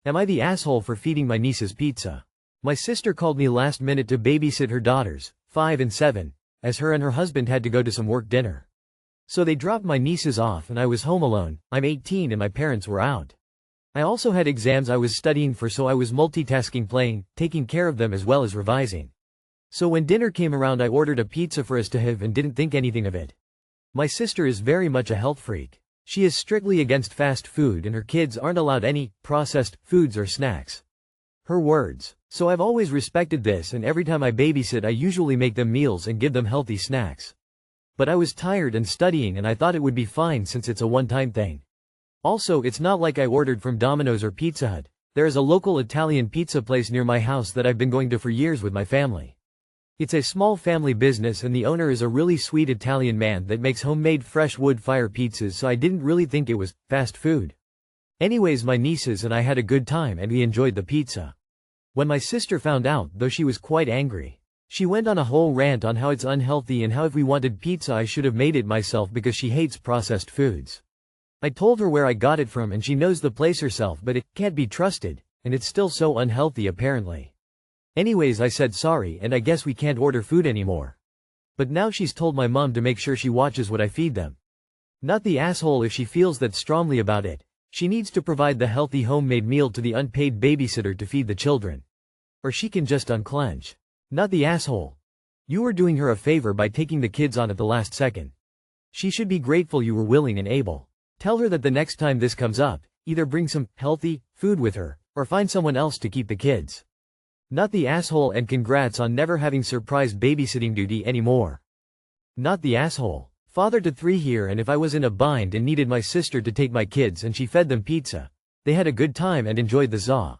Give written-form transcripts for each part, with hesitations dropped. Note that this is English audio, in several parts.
Am I the asshole for feeding my nieces pizza? My sister called me last minute to babysit her daughters, 5 and 7, as her and her husband had to go to some work dinner. So they dropped my nieces off and I was home alone. I'm 18 and my parents were out. I also had exams I was studying for, so I was multitasking, playing, taking care of them as well as revising. So when dinner came around I ordered a pizza for us to have and didn't think anything of it. My sister is very much a health freak. She is strictly against fast food and her kids aren't allowed any processed foods or snacks. Her words. So I've always respected this, and every time I babysit I usually make them meals and give them healthy snacks. But I was tired and studying and I thought it would be fine since it's a one-time thing. Also, it's not like I ordered from Domino's or Pizza Hut. There is a local Italian pizza place near my house that I've been going to for years with my family. It's a small family business and the owner is a really sweet Italian man that makes homemade fresh wood fire pizzas, so I didn't really think it was fast food. Anyways, my nieces and I had a good time and we enjoyed the pizza. When my sister found out, though, she was quite angry. She went on a whole rant on how it's unhealthy and how if we wanted pizza I should have made it myself because she hates processed foods. I told her where I got it from and she knows the place herself, but it can't be trusted, and it's still so unhealthy apparently. Anyways, I said sorry and I guess we can't order food anymore. But now she's told my mom to make sure she watches what I feed them. Not the asshole if she feels that strongly about it. She needs to provide the healthy homemade meal to the unpaid babysitter to feed the children. Or she can just unclench. Not the asshole. You were doing her a favor by taking the kids on at the last second. She should be grateful you were willing and able. Tell her that the next time this comes up, either bring some healthy food with her, or find someone else to keep the kids. Not the asshole, and congrats on never having surprise babysitting duty anymore. Not the asshole. Father to 3 here, and if I was in a bind and needed my sister to take my kids and she fed them pizza, they had a good time and enjoyed the za.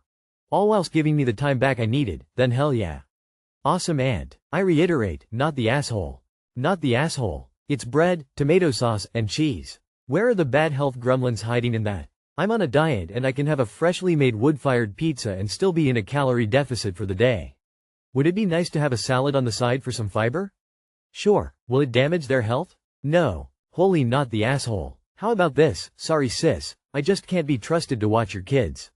All whilst giving me the time back I needed, then hell yeah. Awesome aunt. I reiterate, not the asshole. Not the asshole. It's bread, tomato sauce, and cheese. Where are the bad health gremlins hiding in that? I'm on a diet and I can have a freshly made wood-fired pizza and still be in a calorie deficit for the day. Would it be nice to have a salad on the side for some fiber? Sure. Will it damage their health? No. Holy, not the asshole. How about this? Sorry sis, I just can't be trusted to watch your kids.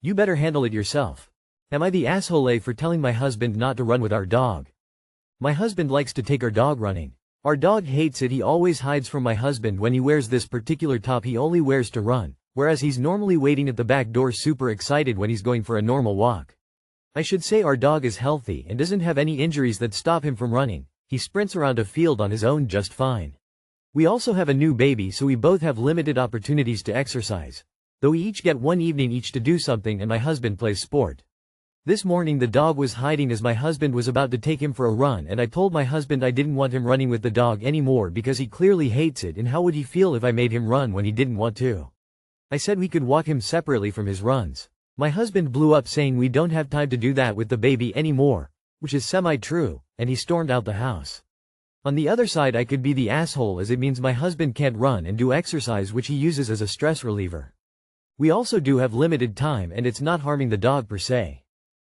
You better handle it yourself. Am I the asshole for telling my husband not to run with our dog? My husband likes to take our dog running. Our dog hates it. He always hides from my husband when he wears this particular top he only wears to run, whereas he's normally waiting at the back door super excited when he's going for a normal walk. I should say our dog is healthy and doesn't have any injuries that stop him from running. He sprints around a field on his own just fine. We also have a new baby, so we both have limited opportunities to exercise, though we each get one evening each to do something, and my husband plays sport. This morning the dog was hiding as my husband was about to take him for a run, and I told my husband I didn't want him running with the dog anymore because he clearly hates it, and how would he feel if I made him run when he didn't want to? I said we could walk him separately from his runs. My husband blew up saying we don't have time to do that with the baby anymore, which is semi-true, and he stormed out the house. On the other side, I could be the asshole as it means my husband can't run and do exercise, which he uses as a stress reliever. We also do have limited time and it's not harming the dog per se.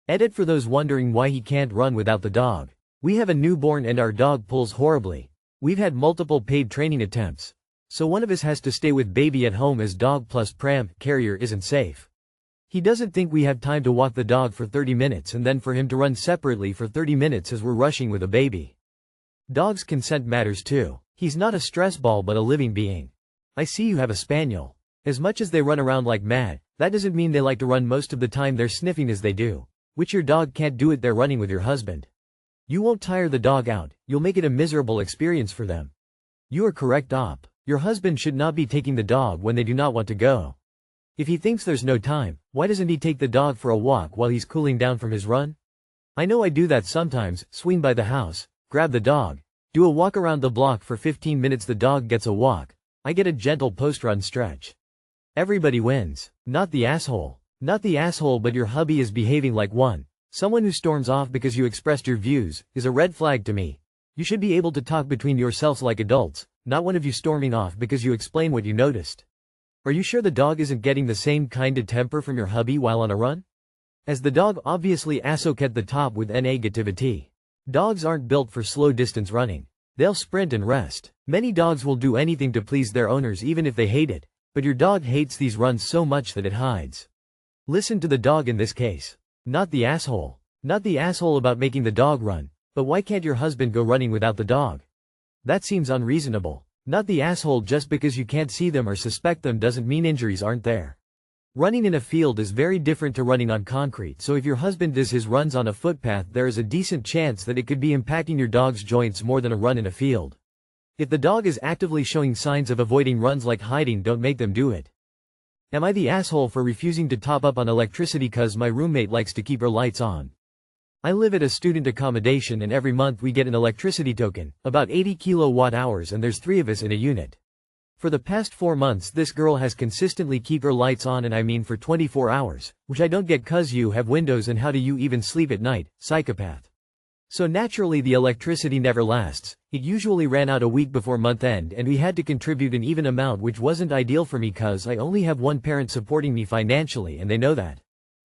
Edit for those wondering why he can't run without the dog. We have a newborn and our dog pulls horribly. We've had multiple paid training attempts, so one of us has to stay with baby at home as dog plus pram carrier isn't safe. He doesn't think we have time to walk the dog for 30 minutes and then for him to run separately for 30 minutes as we're rushing with a baby. Dogs' consent matters too. He's not a stress ball but a living being. I see you have a spaniel. As much as they run around like mad, that doesn't mean they like to run most of the time. They're sniffing as they do, which your dog can't do it. They're running with your husband. You won't tire the dog out, you'll make it a miserable experience for them. You are correct, op. Your husband should not be taking the dog when they do not want to go. If he thinks there's no time, why doesn't he take the dog for a walk while he's cooling down from his run? I know I do that sometimes, swing by the house, grab the dog, do a walk around the block for 15 minutes. The dog gets a walk, I get a gentle post-run stretch. Everybody wins. Not the asshole. Not the asshole, but your hubby is behaving like one. Someone who storms off because you expressed your views is a red flag to me. You should be able to talk between yourselves like adults, not one of you storming off because you explain what you noticed. Are you sure the dog isn't getting the same kind of temper from your hubby while on a run? As the dog obviously assoc at the top with negativity. Dogs aren't built for slow distance running. They'll sprint and rest. Many dogs will do anything to please their owners even if they hate it, but your dog hates these runs so much that it hides. Listen to the dog in this case. Not the asshole. Not the asshole about making the dog run, but why can't your husband go running without the dog? That seems unreasonable. Not the asshole just because you can't see them or suspect them doesn't mean injuries aren't there. Running in a field is very different to running on concrete, so if your husband does his runs on a footpath there is a decent chance that it could be impacting your dog's joints more than a run in a field. If the dog is actively showing signs of avoiding runs like hiding, don't make them do it. Am I the asshole for refusing to top up on electricity cause my roommate likes to keep her lights on? I live at a student accommodation and every month we get an electricity token, about 80 kilowatt hours, and there's 3 of us in a unit. For the past 4 months this girl has consistently keep her lights on, and I mean for 24 hours, which I don't get cause you have windows and how do you even sleep at night, psychopath. So naturally the electricity never lasts. It usually ran out a week before month end and we had to contribute an even amount, which wasn't ideal for me cause I only have one parent supporting me financially and they know that.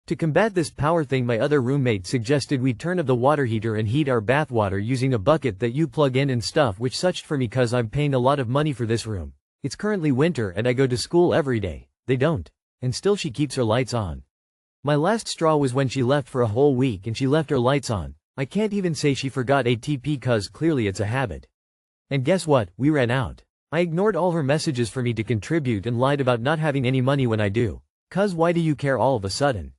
To combat this power thing, my other roommate suggested we turn off the water heater and heat our bathwater using a bucket that you plug in and stuff, which sucked for me cause I'm paying a lot of money for this room. It's currently winter and I go to school every day. They don't. And still she keeps her lights on. My last straw was when she left for a whole week and she left her lights on. I can't even say she forgot ATP cause clearly it's a habit. And guess what, we ran out. I ignored all her messages for me to contribute and lied about not having any money when I do. Cause why do you care all of a sudden?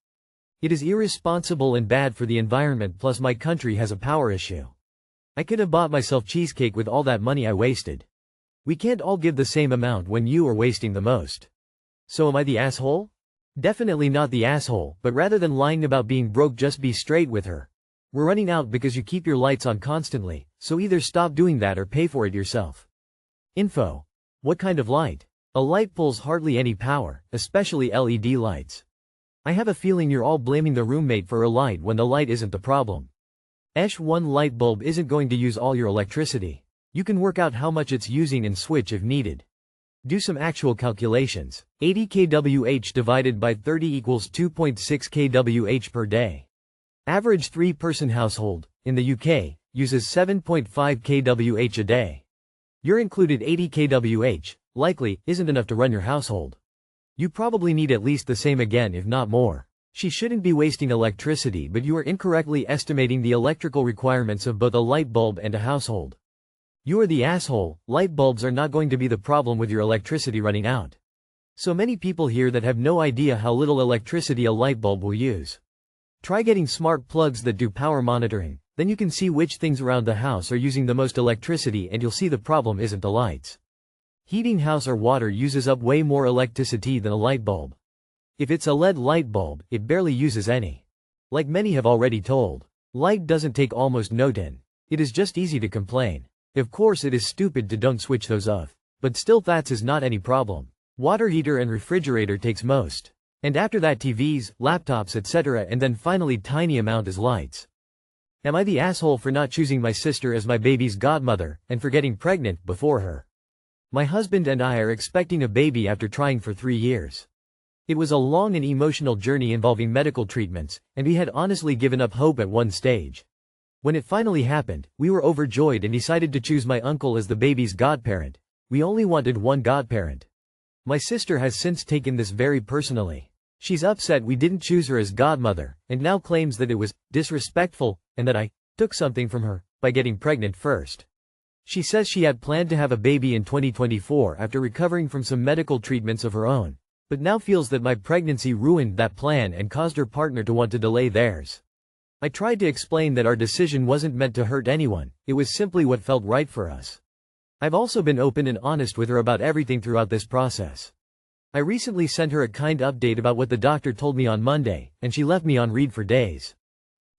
It is irresponsible and bad for the environment, plus my country has a power issue. I could have bought myself cheesecake with all that money I wasted. We can't all give the same amount when you are wasting the most. So am I the asshole? Definitely not the asshole, but rather than lying about being broke just be straight with her. We're running out because you keep your lights on constantly, so either stop doing that or pay for it yourself. Info. What kind of light? A light pulls hardly any power, especially LED lights. I have a feeling you're all blaming the roommate for a light when the light isn't the problem. One light bulb isn't going to use all your electricity. You can work out how much it's using and switch if needed. Do some actual calculations. 80 kWh divided by 30 equals 2.6 kWh per day. Average 3-person household, in the UK, uses 7.5 kWh a day. Your included 80 kWh, likely, isn't enough to run your household. You probably need at least the same again if not more. She shouldn't be wasting electricity, but you are incorrectly estimating the electrical requirements of both a light bulb and a household. You are the asshole. Light bulbs are not going to be the problem with your electricity running out. So many people here that have no idea how little electricity a light bulb will use. Try getting smart plugs that do power monitoring, then you can see which things around the house are using the most electricity and you'll see the problem isn't the lights. Heating house or water uses up way more electricity than a light bulb. If it's a LED light bulb, it barely uses any. Like many have already told, light doesn't take almost no tin. It is just easy to complain. Of course it is stupid to don't switch those off, but still that is not any problem. Water heater and refrigerator takes most. And after that TVs, laptops, etc., and then finally tiny amount is lights. Am I the asshole for not choosing my sister as my baby's godmother, and for getting pregnant before her? My husband and I are expecting a baby after trying for 3 years. It was a long and emotional journey involving medical treatments, and we had honestly given up hope at one stage. When it finally happened, we were overjoyed and decided to choose my uncle as the baby's godparent. We only wanted one godparent. My sister has since taken this very personally. She's upset we didn't choose her as godmother, and now claims that it was disrespectful, and that I took something from her by getting pregnant first. She says she had planned to have a baby in 2024 after recovering from some medical treatments of her own, but now feels that my pregnancy ruined that plan and caused her partner to want to delay theirs. I tried to explain that our decision wasn't meant to hurt anyone, it was simply what felt right for us. I've also been open and honest with her about everything throughout this process. I recently sent her a kind update about what the doctor told me on Monday, and she left me on read for days.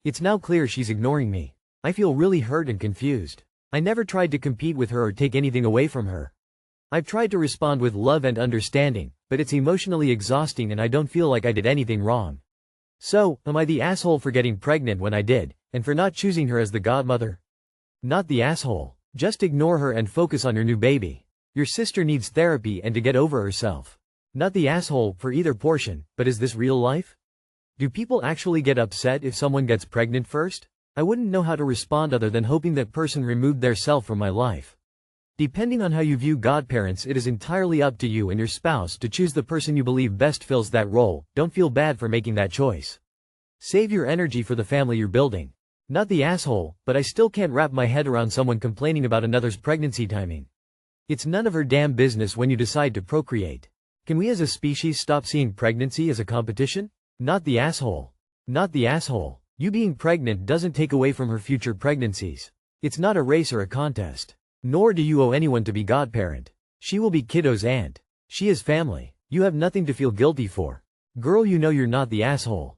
It's now clear she's ignoring me. I feel really hurt and confused. I never tried to compete with her or take anything away from her. I've tried to respond with love and understanding, but it's emotionally exhausting and I don't feel like I did anything wrong. So, am I the asshole for getting pregnant when I did, and for not choosing her as the godmother? Not the asshole. Just ignore her and focus on your new baby. Your sister needs therapy and to get over herself. Not the asshole for either portion, but is this real life? Do people actually get upset if someone gets pregnant first? I wouldn't know how to respond other than hoping that person removed their self from my life. Depending on how you view godparents, it is entirely up to you and your spouse to choose the person you believe best fills that role. Don't feel bad for making that choice. Save your energy for the family you're building. Not the asshole, but I still can't wrap my head around someone complaining about another's pregnancy timing. It's none of her damn business when you decide to procreate. Can we as a species stop seeing pregnancy as a competition? Not the asshole. Not the asshole. You being pregnant doesn't take away from her future pregnancies. It's not a race or a contest. Nor do you owe anyone to be godparent. She will be kiddo's aunt. She is family. You have nothing to feel guilty for. Girl, you know you're not the asshole.